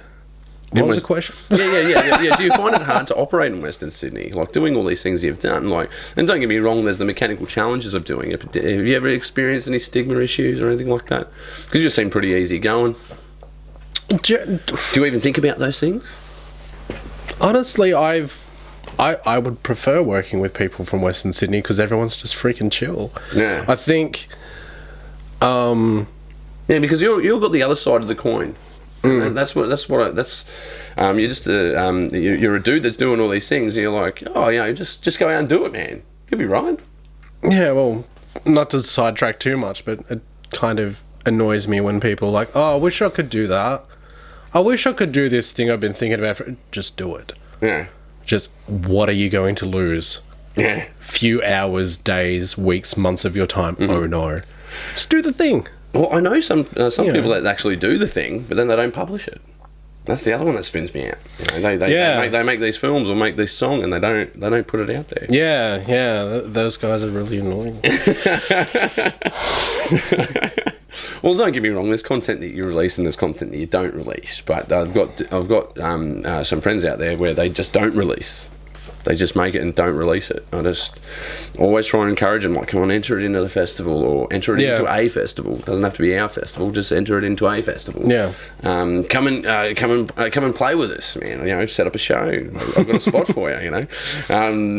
What was the question? Yeah. Do you find it hard to operate in Western Sydney? Like, doing all these things you've done, and don't get me wrong, there's the mechanical challenges of doing it, but have you ever experienced any stigma issues or anything like that? Because you seem pretty easy going. Do you even think about those things? Honestly, I would prefer working with people from Western Sydney because everyone's just freaking chill. Yeah. I think... because you've got the other side of the coin. And you're just you're a dude that's doing all these things, and you're like, just go out and do it, man. You'll be right. Yeah, well, not to sidetrack too much, but it kind of annoys me when people are like, "Oh, I wish I could do that. I wish I could do this thing I've been thinking about." Just do it. Yeah. Just what are you going to lose? Yeah. Few hours, days, weeks, months of your time. Mm-hmm. Oh no. Just do the thing. Well, I know some people that actually do the thing, but then they don't publish it. That's the other one that spins me out. You know, they make these films or make this song and they don't put it out there. Yeah, those guys are really annoying. Well, don't get me wrong. There's content that you release and there's content that you don't release. But I've got some friends out there where they just don't release. They just make it and don't release it. I just always try and encourage them, like, come on, enter it into the festival or enter it into a festival. It doesn't have to be our festival. Just enter it into a festival. Yeah. Come and play with us, man. You know, set up a show. I've got a spot for you. You know,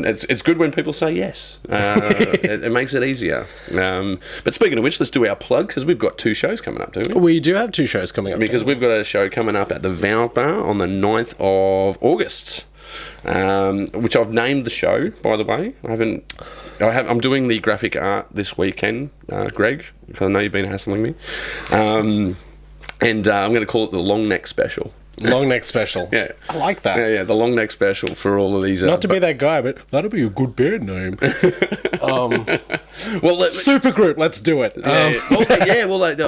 it's good when people say yes. It makes it easier. But speaking of which, let's do our plug because we've got 2 shows coming up, don't we? We do have 2 shows coming up. Because we've got a show coming up at the Valve Bar on the 9th of August. Which I've named the show, by the way. I'm doing the graphic art this weekend, Greg, because I know you've been hassling me. And I'm going to call it the Long Neck Special. Long Neck Special. Yeah. I like that. Yeah, the Long Neck Special for all of these. Not to be that guy, but that'll be a good band name. Well, Supergroup, let's do it. I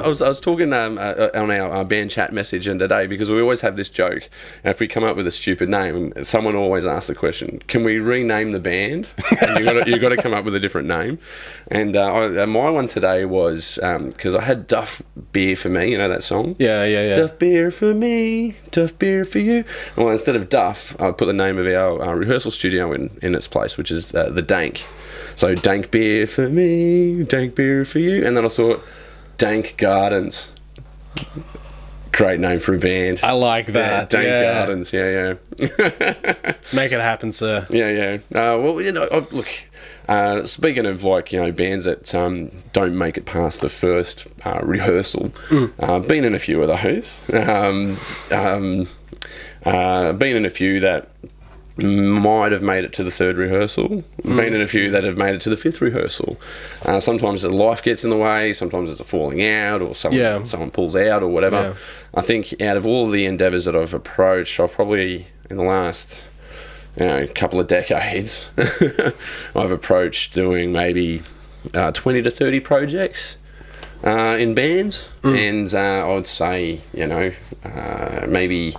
was talking on our band chat message and today because we always have this joke. And if we come up with a stupid name, someone always asks the question, "Can we rename the band?" And you got to come up with a different name. And my one today was because I had Duff Beer for Me. You know that song? Yeah. Duff Beer for me, Duff Beer for you. Well, instead of Duff, I put the name of our rehearsal studio in its place, which is the Dank. So Dank Beer for me, Dank Beer for you. And then I thought, Dank Gardens. Great name for a band. I like that. Dank Gardens, yeah. Make it happen, sir. Yeah. Well, you know, look, speaking of, like, you know, bands that don't make it past the first rehearsal, been in a few of those. Been in a few that might have made it to the 3rd rehearsal. Been in a few that have made it to the 5th rehearsal. Sometimes the life gets in the way, sometimes there's a falling out or someone pulls out or whatever. I think out of all the endeavours that I've approached, I've probably in the last couple of decades I've approached doing maybe 20 to 30 projects in bands, and I would say maybe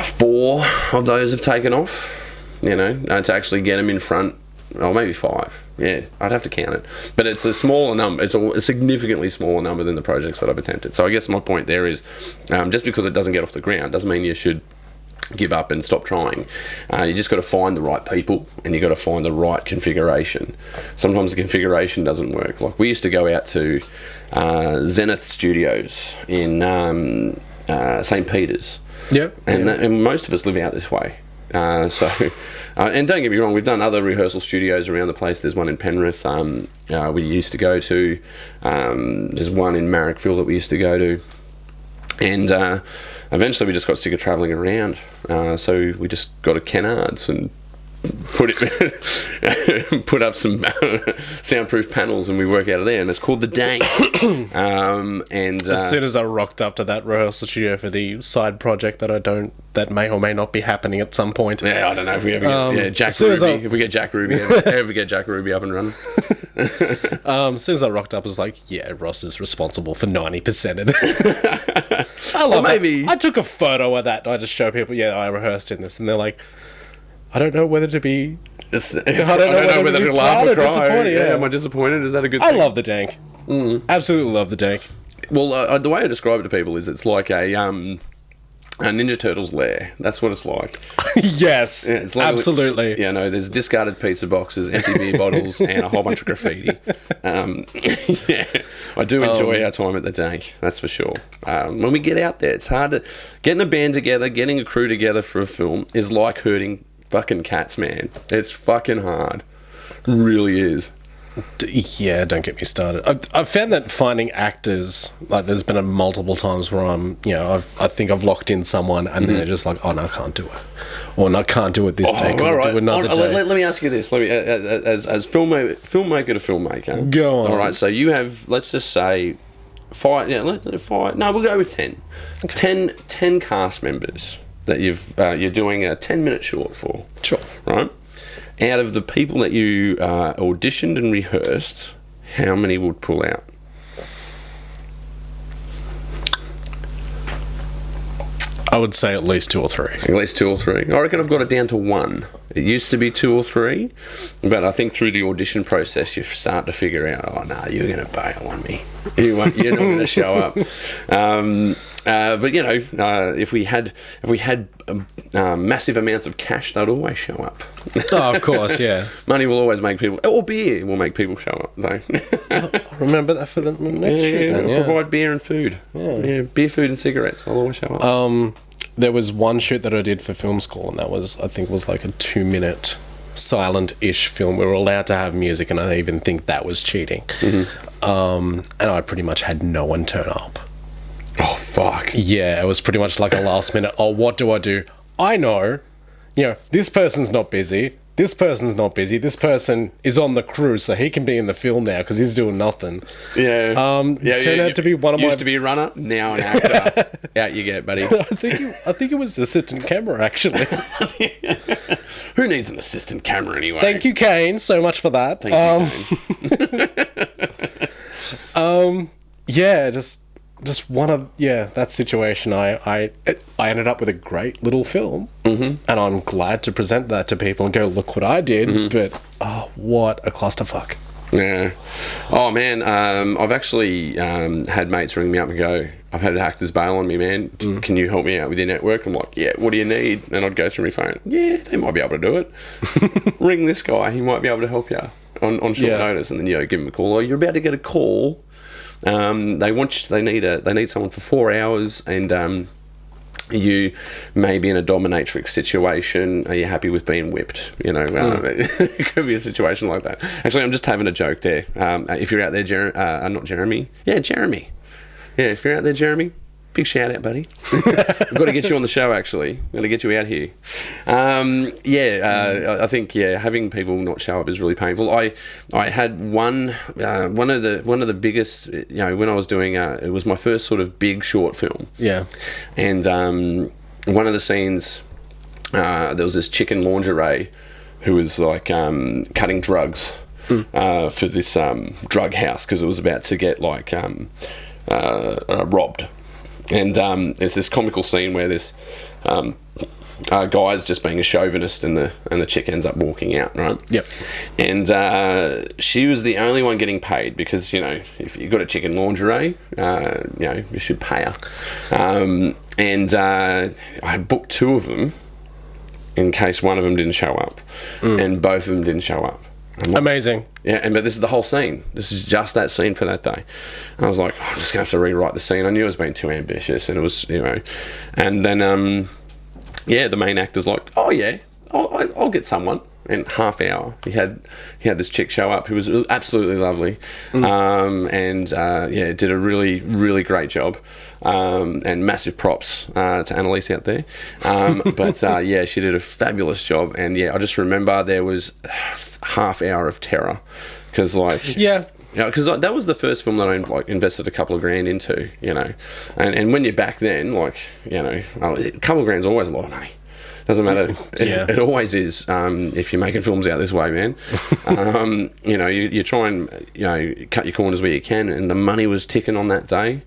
4 of those have taken off, to actually get them in front, or maybe 5. Yeah, I'd have to count it. But it's a smaller number. It's a significantly smaller number than the projects that I've attempted. So I guess my point there is, just because it doesn't get off the ground doesn't mean you should give up and stop trying. You just got to find the right people, and you got to find the right configuration. Sometimes the configuration doesn't work. Like, we used to go out to Zenith Studios in St. Peter's. Yep. And most of us live out this way. And don't get me wrong, we've done other rehearsal studios around the place. There's one in Penrith we used to go to. There's one in Marrickville that we used to go to. And eventually we just got sick of travelling around. So we just got to Kennards and put up some soundproof panels, and we work out of there, and it's called the Dank. As soon as I rocked up to that rehearsal studio for the side project that may or may not be happening at some point. Yeah, I don't know if we ever get Jack Ruby. If we get Jack Ruby, ever get Jack Ruby up and running. As soon as I rocked up, I was like, yeah, Ross is responsible for 90% of it. I love it. I took a photo of that, and I just show people, I rehearsed in this, and they're like, I don't know whether to be... I don't know whether to laugh or cry. Yeah, am I disappointed? Is that a good thing? I love the Dank. Absolutely love the Dank. Well, the way I describe it to people is it's like a Ninja Turtles lair. That's what it's like. Yes, it's like, absolutely. There's discarded pizza boxes, empty beer bottles, and a whole bunch of graffiti. I do enjoy our time at the Dank, that's for sure. When we get out there, it's hard to... Getting a band together, getting a crew together for a film is like herding fucking cats, man. It's fucking hard. It really is. Yeah, don't get me started. I've found that finding actors, like, there's been multiple times where I think I've locked in someone, and then they're just like, oh no, I can't do it, or no, I can't do it this day. Can we do another day? Let me ask you this. As filmmaker to filmmaker. Go on. All right. So you have, let's just say, 5. Yeah, let's do 5. No, we'll go with 10. Okay. 10 cast members that you're doing a 10-minute short for. Sure. Right. Out of the people that you auditioned and rehearsed, how many would pull out? I would say at least 2 or 3. At least 2 or 3. I reckon I've got it down to 1. It used to be 2 or 3, but I think through the audition process you start to figure out, oh no, you're going to bail on me. You're not going to show up. But you know, if we had massive amounts of cash, they'd always show up. Oh, of course, yeah. Money will always make people, or beer will make people show up. Though. I'll remember that for the next shoot. Then, yeah. Provide beer and food. Yeah, beer, food, and cigarettes. They'll always show up. There was one shoot that I did for film school, and that was, I think, was like a 2-minute silent-ish film. We were allowed to have music, and I even think that was cheating. And I pretty much had no one turn up. Oh, fuck. Yeah, it was pretty much like a last minute, oh, what do I do? I know, you know, this person's not busy. This person's not busy. This person is on the crew, so he can be in the film now because he's doing nothing. Yeah. Turned out to be one of used to be a runner, now an actor. Out you get, buddy. I think it was assistant camera, actually. Who needs an assistant camera anyway? Thank you, Kane, so much for that. Yeah, just one of that situation. I ended up with a great little film, and I'm glad to present that to people and go, look what I did. But what a clusterfuck. Yeah. Oh man, I've actually had mates ring me up and go, I've had actors bail on me, man. Can you help me out with your network? I'm like, yeah. What do you need? And I'd go through my phone. Yeah, they might be able to do it. Ring this guy. He might be able to help you on short notice. And then give him a call. Oh, you're about to get a call. They need someone for 4 hours, and you may be in a dominatrix situation. Are you happy with being whipped? It could be a situation like that. Actually, I'm just having a joke there. If you're out there, not Jeremy. Yeah, Jeremy. Yeah, if you're out there, Jeremy, big shout out, buddy. We've got to get you on the show, actually. Got to get you out here. I think having people not show up is really painful. I had one of the biggest, when I was doing it was my first sort of big short film. Yeah. And one of the scenes, there was this chick in lingerie who was like cutting drugs for this drug house because it was about to get like robbed. And it's this comical scene where this guy's just being a chauvinist, and the chick ends up walking out, right? Yep. And she was the only one getting paid because if you got a chick in lingerie, you should pay her. And I booked 2 of them in case one of them didn't show up, and both of them didn't show up. Amazing. Yeah, but this is the whole scene. This is just that scene for that day. And I was like, I'm just going to have to rewrite the scene. I knew I was being too ambitious, and it was, And then, the main actor's like, oh, yeah, I'll get someone. In half hour, he had this chick show up who was absolutely lovely, and did a really, really great job, and massive props to Annalise out there. But she did a fabulous job, and I just remember there was half hour of terror because because that was the first film that I invested a couple of grand into, and when you're back then, a couple of grand's always a lot of money. Doesn't matter. It always is. If you're making films out this way, man, you try and cut your corners where you can, and the money was ticking on that day.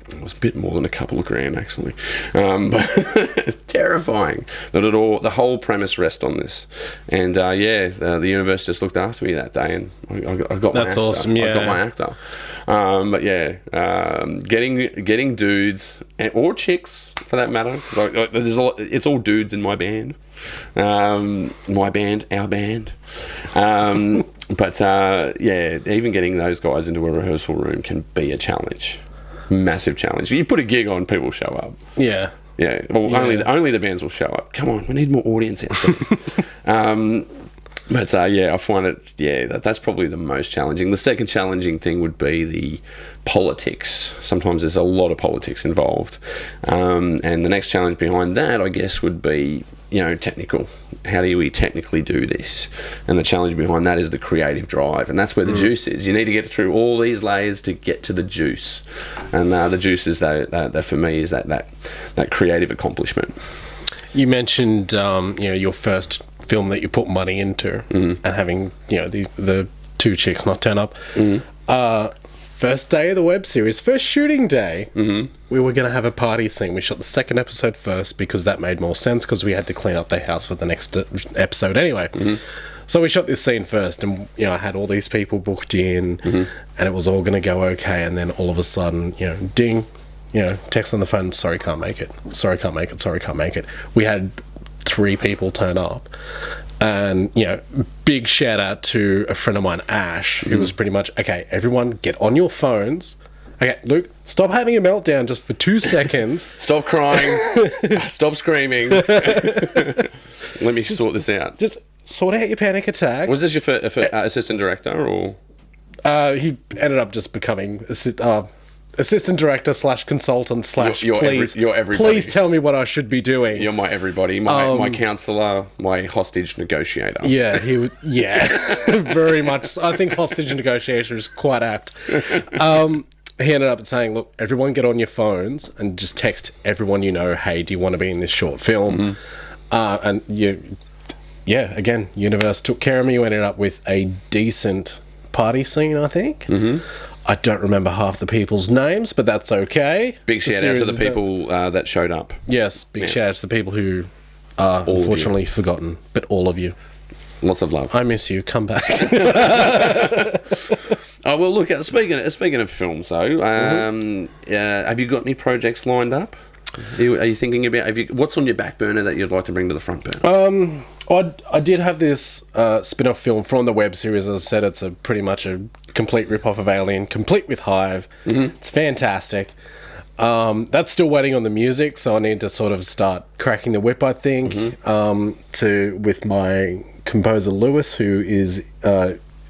It was a bit more than a couple of grand, actually, but terrifying. The whole premise rests on this, and the universe just looked after me that day, and I got that's my actor. Awesome. Yeah, I got my actor. Getting dudes or chicks for that matter. There's a lot. It's all dudes in my band. My band, our band. Even getting those guys into a rehearsal room can be a challenge. Massive challenge. You put a gig on, people show up. Yeah. Yeah. Well, only the bands will show up. Come on, we need more audience out there. I find it. That's probably the most challenging. The second challenging thing would be the politics. Sometimes there's a lot of politics involved, and the next challenge behind that, I guess, would be technical. How do we technically do this? And the challenge behind that is the creative drive, and that's where the juice is. You need to get through all these layers to get to the juice, and the juice is that for me is that creative accomplishment. You mentioned your first film that you put money into, and having the 2 chicks not turn up. first day of the web series, first shooting day, we were going to have a party scene. We shot the second episode first because that made more sense because we had to clean up the house for the next episode anyway. So we shot this scene first, and I had all these people booked in, and it was all going to go okay. And then all of a sudden, ding, text on the phone. Sorry, can't make it. Sorry, can't make it. Sorry, can't make it. We had 3 people turn up. And, big shout out to a friend of mine, Ash, who was pretty much, okay, everyone get on your phones. Okay, Luke, stop having a meltdown just for 2 seconds. Stop crying. Stop screaming. Let me sort this out. Just sort out your panic attack. Was this your assistant director, or? He ended up just becoming assistant director / consultant / you're everybody. Please tell me what I should be doing. You're my everybody, my counsellor, my hostage negotiator. Yeah, he was. Yeah, very much. I think hostage negotiator is quite apt. He ended up saying, "Look, everyone, get on your phones and just text everyone you know. Hey, do you want to be in this short film?" And again, universe took care of me. We ended up with a decent party scene, I think. I don't remember half the people's names, but that's okay. Big shout out to the people that showed up. Yes, big shout out to the people who are unfortunately forgotten, but all of you. Lots of love. I miss you. Come back. Oh, well, look, speaking of films, though, have you got any projects lined up? Are you thinking about... what's on your back burner that you'd like to bring to the front burner? I did have this spin-off film from the web series. As I said, it's pretty much a complete rip-off of Alien, complete with Hive. It's fantastic. That's still waiting on the music, so I need to sort of start cracking the whip, I think, with my composer Lewis, who is...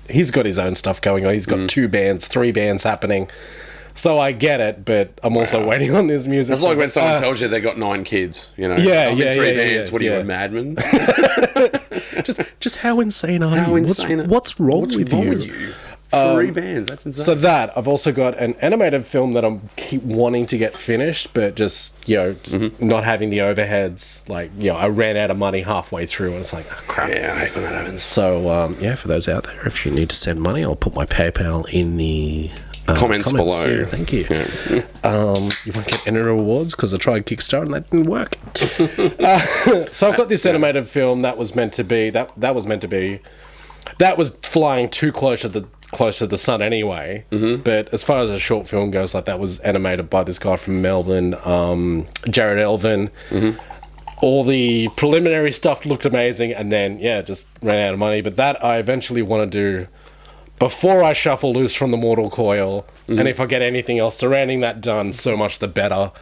he's got his own stuff going on. He's got 2 bands, 3 bands happening. So I get it, but I'm also waiting on this music. It's like when someone tells you they got 9 kids, Yeah, I'm in 3 bands. yeah, what are you, a madman? just how insane are you? What's wrong with you? 3 bands, that's insane. So that, I've also got an animated film that I'm keep wanting to get finished, but just not having the overheads. I ran out of money halfway through, and it's like, oh, crap. Yeah, I hate when that happens. So, for those out there, if you need to send money, I'll put my PayPal in the... Comments below. Yeah, thank you. Yeah. You won't get any rewards because I tried Kickstarter and that didn't work. So I've got this animated film that was meant to be that was flying too close to the sun anyway. But as far as a short film goes, that was animated by this guy from Melbourne, Jared Elvin. All the preliminary stuff looked amazing, and then just ran out of money. But that I eventually want to do before I shuffle loose from the mortal coil, and if I get anything else surrounding that done, so much the better.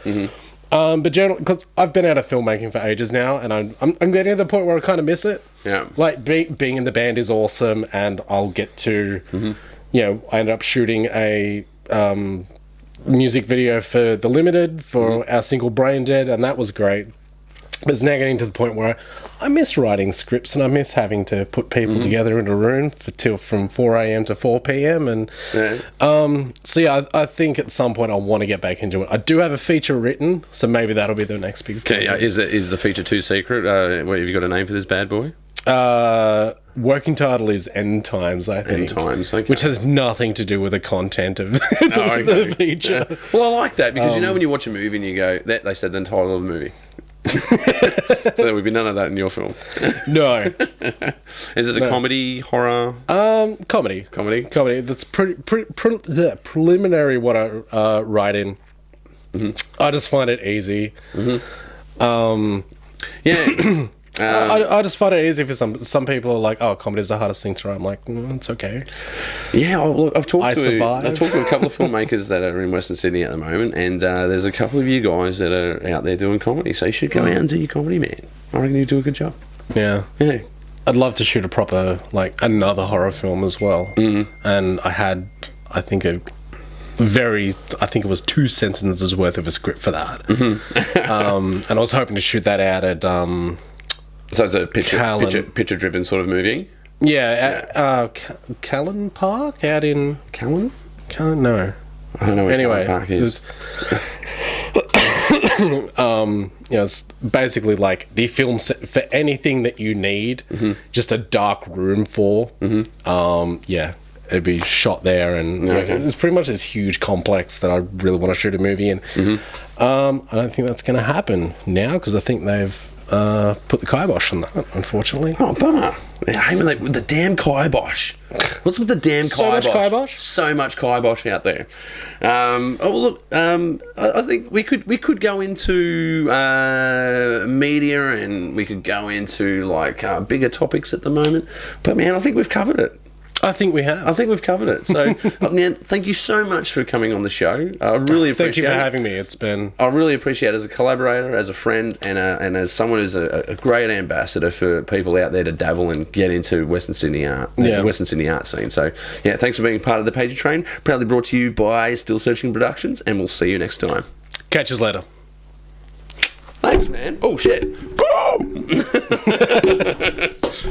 But generally, because I've been out of filmmaking for ages now, and I'm getting to the point where I kind of miss it. Yeah, being in the band is awesome, and I'll get to, I ended up shooting a music video for The Limited for our single Brain Dead, and that was great. But it's now getting to the point where I miss writing scripts, and I miss having to put people together in a room from 4 a.m. to 4 p.m. And I think at some point I want to get back into it. I do have a feature written, so maybe that'll be the next big project. Okay, is the feature too secret? Have you got a name for this bad boy? Working title is End Times, I think. End Times, okay. Which has nothing to do with the content of the feature. Yeah. Well, I like that because when you watch a movie and you go, they said the title of the movie. So there would be none of that in your film. No. Is it a comedy, horror? Comedy. Comedy. That's preliminary what I write in. I just find it easy. I just find it easy for some people are like, oh, comedy is the hardest thing to write. I'm like, it's okay. Yeah, look, I've talked to survive. a couple of filmmakers that are in Western Sydney at the moment, and there's a couple of you guys that are out there doing comedy, so you should go out and do your comedy, man. I reckon you do a good job. Yeah. I'd love to shoot a proper, another horror film as well. And I had, I think it was 2 sentences worth of a script for that. And I was hoping to shoot that out at... So it's a picture-driven sort of movie? Yeah, Callan Park out in... Callan? No. I don't know where Callan Park is. It's basically like the film set for anything that you need, just a dark room for. it'd be shot there, and it's pretty much this huge complex that I really want to shoot a movie in. I don't think that's going to happen now because I think they've put the kibosh on that, unfortunately. Oh, bummer. I mean, like, with the damn kibosh. What's with the damn kibosh? So much kibosh? So much kibosh out there. I think we could go into media, and we could go into, like, bigger topics at the moment. But, man, I think we've covered it. I think we have. I think we've covered it. So, man, thank you so much for coming on the show. I really appreciate it. Thank you for having me. It's been... I really appreciate it as a collaborator, as a friend, and as someone who's a great ambassador for people out there to dabble and get into Western Sydney art, the Western Sydney art scene. So, yeah, thanks for being part of the Pagey Train. Proudly brought to you by Still Searching Productions, and we'll see you next time. Catch us later. Thanks, man. Oh, shit. Boom!